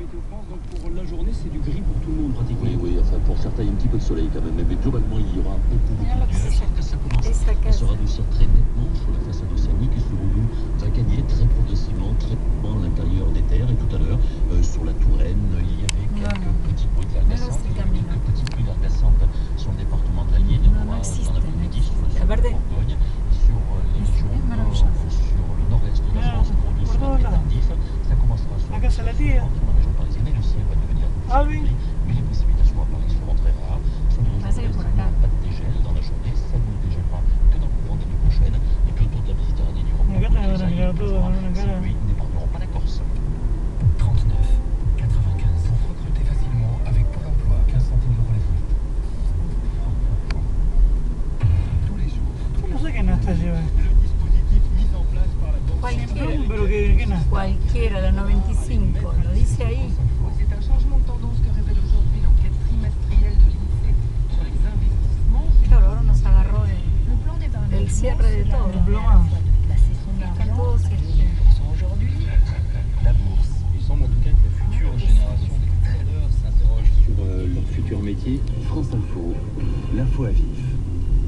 Météo France, donc pour la journée, c'est du gris pour tout le monde pratiquement. Oui, oui, enfin pour certains, il y a un petit peu de soleil quand même, mais globalement, il y aura beaucoup de nuages. Ça commence à se radoucir très nettement sur la façade océanique et sur Oulu va gagner très progressivement, très lentement à l'intérieur des terres. Et tout à l'heure, sur la Touraine, il y avait quelques petits bruits de verglaçante, quelques petites pluies verglaçantes sur le département de l'Allier, de Noix, dans l'après-midi, sur le sud de Bourgogne, sur les régions nord, sur le nord-est de la France, pour le sud tardif. Ça commencera sur la région parisienne et le ciel va devenir gris, mais les précipitations à Paris seront très rares. Sur les régions de l'Est, il n'y a pas de dégel dans la journée, ça ne dégèlera que dans le courant de l'année prochaine. Et puis autour de la Méditerranée, il y aura beaucoup de grisailles, ces pluies n'épargneront pas la Corse. 39 95 pour recruter facilement avec Pôle emploi, 15 centimes d'euros la minute. Tous les jours. ¿Cómo sé que no está allí? Le dispositif mis en place par la Banque Pero que no. Cualquiera, la 95, lo dice ahí. C'est un changement de tendance que révèle aujourd'hui l'enquête trimestrielle de l'INSEE sur les investissements. Claro, ahora nos agarró Le plan d'épargne el cierre de todo. La session Están todos aujourd'hui. La bourse. Il semble en tout cas que la future génération des traders s'interroge sur leur futur métier. France Info, l'info à vif.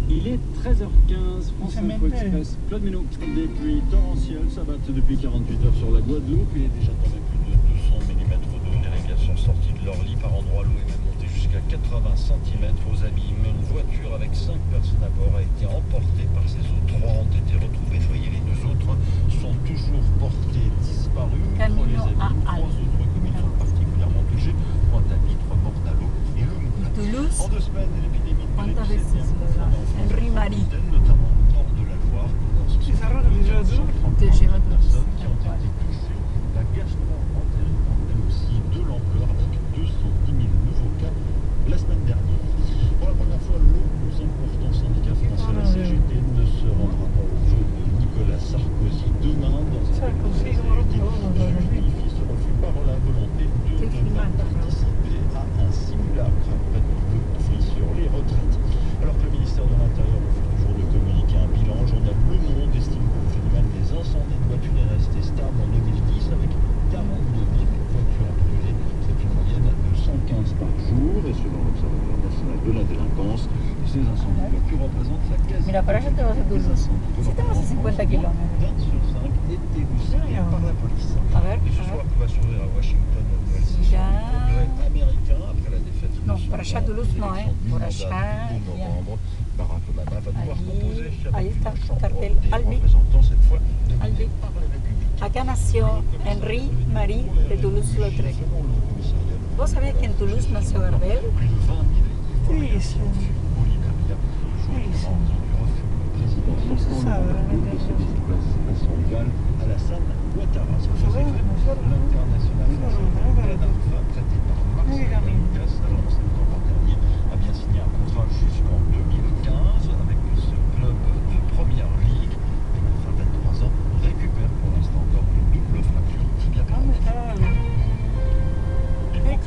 Il est 13h15, France Info Express. Claude Ménaud, des pluies torrentielles s'abattent depuis 48 heures sur la Guadeloupe. Il est déjà tombé plus de 200 mm d'eau. Les rivières sont sorties de leur lit. Par endroits, l'eau est même montée jusqu'à 80 cm aux abîmes. Une voiture avec 5 personnes à bord a été emportée par ces eaux. 3 ont été retrouvées noyées. Les 2 autres sont toujours portées disparues. Entre les abîmes, 3 autres communes sont particulièrement touchées. Pointe-à-Pitre, Morne-à-l'eau et Le Moulin. Toulouse. En 2 semaines, l'épidémie de ¿Cuántas grippe veces Henri Marie notamment au nord de la Loire, dans ce Si ça rentre déjà d'eau, te lleva personnes qui ont Toulouse. été touchées. La gastro-entérite elle aussi de l'ampleur avec 210 000 nouveaux cas la semaine dernière. Pour la première fois, le plus important syndicat français, la CGT, ne se rendra pas au jeu de Nicolas Sarkozy demain dans un Sarkozy, justifie ce refus par la volonté de ne pas participer à un simulacre après le conflit sur les retraites. Alors que le ministère de l'Intérieur refuse toujours de communiquer un bilan, le journal Le Monde estime que le phénomène des incendies de voitures est resté stable en 2010 avec 42 000 voitures brûlées. C'est une moyenne de 115 par jour et selon l'Observatoire national de la délinquance, ces incendies de voitures représentent la quasi Mira, para allá te vas a Toulouse. Si te vas a 50 kilómetros. 20 sur 5 est élucidé par la police. A ver, Et ce soir, va s'ouvrir à Washington la nouvelle session du Congrès américain après la défaite de No, son para allá Toulouse no, por allá. novembre. Barack Obama va devoir composer Ahí está, la Chambre cartel des Albi. représentants, cette fois dominée Albi. par les républicains. Acá nació Henri Marie de Toulouse-Lautrec. Selon le commissariat de ¿Vos sabías que en Toulouse nació Gardel? plus de 20 000 Sí, sí. au Liberia, jour de mort du refus présidentiel. Ça, De cette place à Sénégal, Alassane Ouattara. Ce faisait fait, l'international français Ben Arfa, traité par Marcel Lucas, l'agence du temps dernier, a bien signé un contrat jusqu'en 2015 avec ce club de première ligue. Ben Arfa, 23 ans, récupère pour l'instant encore une double fracture tibia-péronée.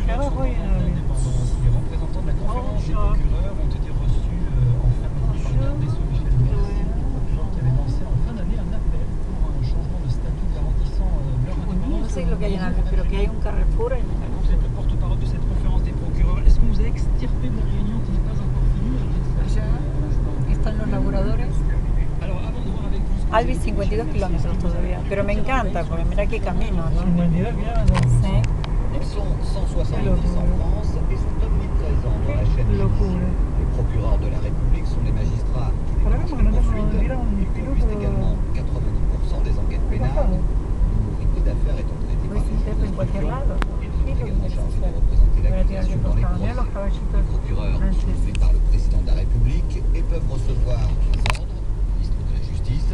Les représentants de la conférence des procureurs ont été reçus en fin d'année par le garde des Sceaux Michel Mercier, qui avait lancé en fin d'année un appel pour un changement de statut garantissant leur indépendance. No sé lo que hay en Albi, pero que hay un Carrefour. Vous êtes le porte-parole de cette conférence des procureurs. Est-ce qu'on vous a extirpé de la réunion qui n'est pas encore finie? Allá están los laburadores. Alors, avant de voir avec vous ce que Albi 52 kilómetros todavía, pero me encanta porque mira qué camino, ¿no? 52 kilómetros. Sí. Ils sont 170 en France et sont omniprésents dans la chaîne Locura. judiciaire. Les procureurs de la République sont les magistrats qui Por acá déclenchent porque les no tengo, poursuites. era un Ils conduisent piloto également 90% des enquêtes pénales. Le nouveau d'affaires étant traité par Puedes les meterlo en cualquier lado. Ils sont Sí, lo également chargés de necesario. représenter Voy a tirar l'accusation el dans les costado. Mira los procès. caballitos Les procureurs sont franceses. nommés par le président de la République et peuvent recevoir des ordres du ministre de la Justice